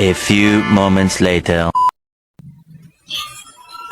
A few moments later.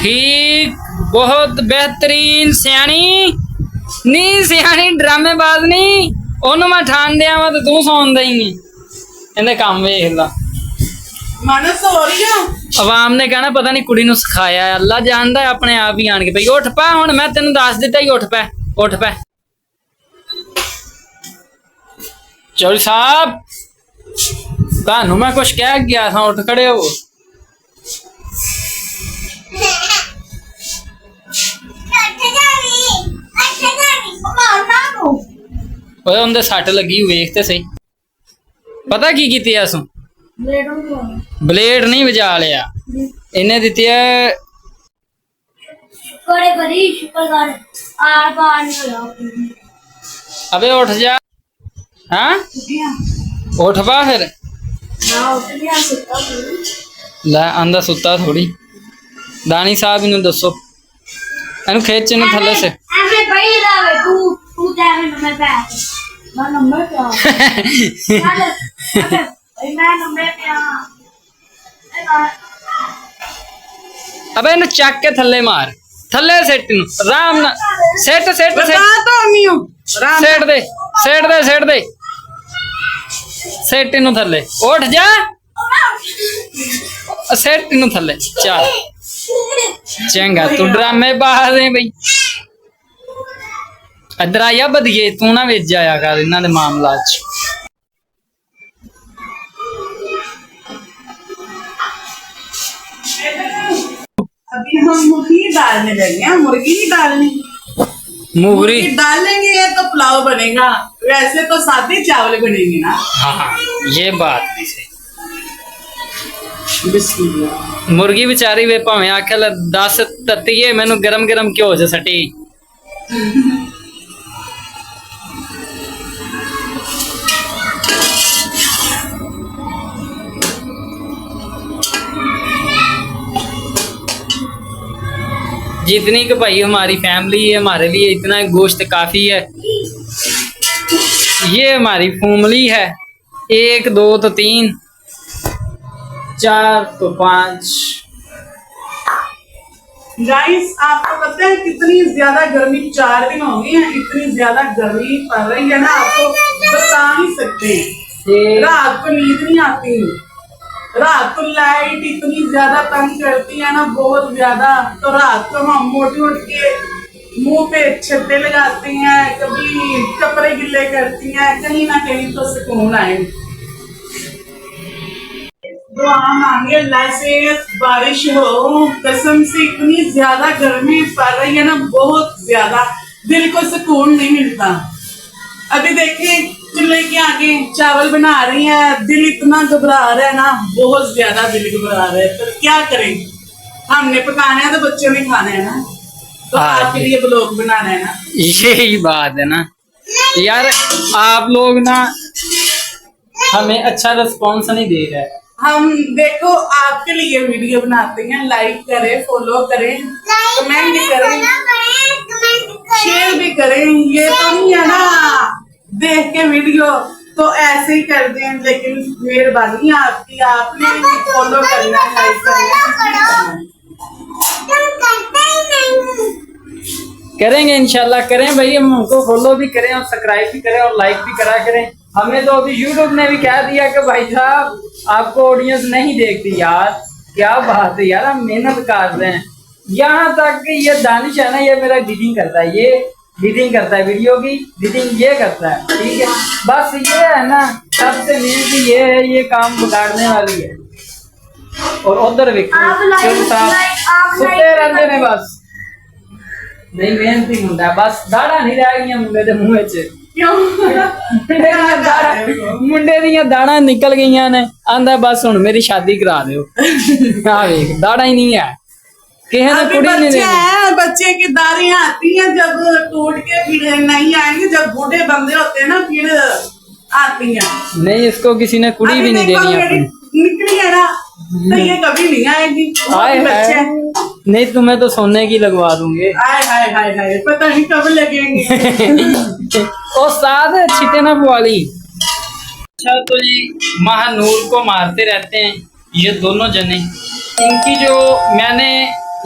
ठीक बहुत बेहतरीन सियानी नहीं सियानी ड्रामेबाज नहीं ਉਹਨੂੰ ਮੈਂ ਠਾਣ ਦਿਆਂ ਵਾ ਤੇ ਤੂੰ ਸੌਣ ਦਈ ਨਹੀਂ ਇਹਦੇ ਕੰਮ ਵੇਖ ਲਾ मानस हो रही है ਆਵਾਮ ਨੇ ਕਹਿਣਾ ਪਤਾ ਨਹੀਂ ਕੁੜੀ ਨੂੰ ਸਿਖਾਇਆ ਹੈ ਅੱਲਾ ਜਾਣਦਾ ਹੈ ਆਪਣੇ ਆਪ ਹੀ ਆਣ ਕੇ ਭਈ ਉੱਠ ਪੈ ਹੁਣ ਮੈਂ ਤੈਨੂੰ ਦੱਸ ਦਿੱਤਾ ਹੀ ਉੱਠ ਪੈ ਚੌਧਰੀ ਸਾਹਿਬ ਤੁਹਾਨੂੰ ਮੈਂ ਕੁਛ ਕਹਿ ਗਿਆ ਸਾਂ ਉੱਠ ਖੜੇ ਹੋ ਓਏ ਉਹਦੇ ਸੱਟ ਲੱਗੀ ਵੇਖ ਤੇ ਸਹੀ ਪਤਾ ਕੀ ਕੀਤੀ ਐ ਸੂ ਬਲੇਡ ਨਹੀਂ ਵਜਾ ਲਿਆ ਇਹਨੇ ਦਿੱਤੀ ਹੈ करे बड़ी शुक्र कर आर पार नहीं होया अबे उठ जा हाँ उठ पा फिर ना उठ गया सुता थोड़ी ਲੈ ਆਂਦਾ ਸੁੱਤਾ ਥੋੜੀ ਦਾਨੀ ਸਾਹਿਬ ਇਹਨੂੰ ਦੱਸੋ ਇਹਨੂੰ ਖੇਚ ਇਹਨੂੰ ਥੱਲੇ ਸੇ ऐसे बड़ी लावे तू ते मैं बैठ ना नंबर क्या अरे मैं नंबर पे ਅਬੇ ਇਹਨੂੰ ਚੱਕ ਕੇ ਥੱਲੇ ਮਾਰ ਥੱਲੇ ਸਿੱਟ ਨੂੰ ਆਰਾਮ ਨਾਲ ਸਿੱਟ बता तो अम्मी हूँ ਸਿੱਟ ਦੇ ਸਿੱਟ ਇਹਨੂੰ ਥੱਲੇ ਉੱਠ ਜਾ ਸਿੱਟ ਇਹਨੂੰ ਥੱਲੇ ਚੱਲ ਚੰਗਾ ਤੂੰ ਡਰਾਮੇ ਬਾਜ਼ ਹੈ ਬਈ ਇੱਧਰ ਆ ਜਾ ਬਦੀਏ ਤੂੰ ਨਾ ਵਿੱਚ ਜਾਇਆ ਕਰ ਇਹਨਾਂ ਦੇ ਮਾਮਲਾ 'ਚ अभी हम मुर्गी डालने लगे हैं मुर्गी नहीं डालनी मुगरी मुर्गी डालेंगे तो पुलाव बनेगा वैसे तो सादे चावल बनेंगे ना हाँ ये बात भी सही बिस्मिल्लाह मुर्गी बेचारी वे भावें आखे ला 10 तत्तीए मैनू गरम गरम घ्यो च सटी जितनी कि भाई हमारी फैमिली है हमारे लिए इतना गोश्त काफ़ी है ये हमारी फैमिली है 1 2 तो 3 4 तो 5 गाइस आपको पता है कितनी ज्यादा गर्मी 4 दिन हो गई है इतनी ज्यादा गर्मी पड़ रही है ना आपको बता नहीं सकते रात को नींद नहीं आती रात को लाइट इतनी ज्यादा तंग करती है ना बहुत ज्यादा तो रात को हम मोटी उठ के मुंह पे छत्ते लगाते हैं कभी कपड़े गिले करती हैं कहीं ना कहीं तो सुकून आए दुआ मांगे अल्लाह से बारिश हो कसम से इतनी ज्यादा गर्मी पड़ रही है ना बहुत ज्यादा दिल को सुकून नहीं मिलता अभी देखिए चूल्हे के आगे चावल बना रही है दिल इतना घबरा रहा है ना बहुत ज्यादा दिल घबरा रहा है पर क्या करें हमने पकाना है तो बच्चों ने खाना है ना तो हाँ आपके लिए ब्लॉग बनाना है ना यही बात है ना यार आप लोग ना हमें अच्छा रिस्पॉन्स नहीं दे रहे हम देखो आपके लिए वीडियो बनाते हैं लाइक करें फॉलो करें कमेंट भी करें शेयर भी करें ये तो नहीं है ना देख के वीडियो तो ऐसे ही कर दें लेकिन मेहरबानी है आपकी आपने फॉलो करना है लाइक करना है करेंगे इंशाल्लाह करें भाई हम उनको फॉलो भी करें और सब्सक्राइब भी करें और लाइक भी करा करें हमें तो अभी यूट्यूब ने भी कह दिया कि भाई साहब आपको ऑडियंस नहीं देखती यार क्या बात है यार हम मेहनत कर रहे हैं यहाँ तक कि ये दानिश है ना ये मेरा एडिटिंग करता है ये एडिटिंग करता है वीडियो की एडिटिंग ये करता है ठीक है बस ये है ना सबसे मेन की ये है ये काम बिगाड़ने वाली है और उधर सुते रहते ने बस नहीं मेहनती मुंडा बस दाड़ा नहीं रह गई मुंडे के मुंह च मुंडे दियां दाड़ा निकल गई ने आंदा बस हुण मेरी शादी करा दियो आ वेख दाड़ा ही नहीं है किसी ने कुड़ी नहीं देनी बच्चे की दाढ़ियां आती हैं जब टूट के फिर नहीं आएंगे जब बूढ़े बंदे होते हैं ना फिर आती हैं नहीं इसको किसी ने कुड़ी भी नहीं देनी अपनी निकली है ना तो ये कभी नहीं आएगी हाय बच्चे हाय नहीं तुम्हें तो सोने की लगवा दूंगे हाय हाय हाय हाय पता नहीं कब लगेंगे ओ साथ छिटे ना पुआली अच्छा तो जी महानूर को मारते रहते हैं ये दोनों जने इनकी जो मैंने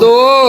2,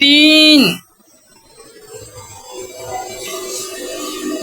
3,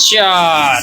4,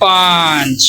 5,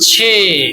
6,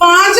5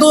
2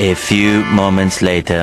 A few moments later.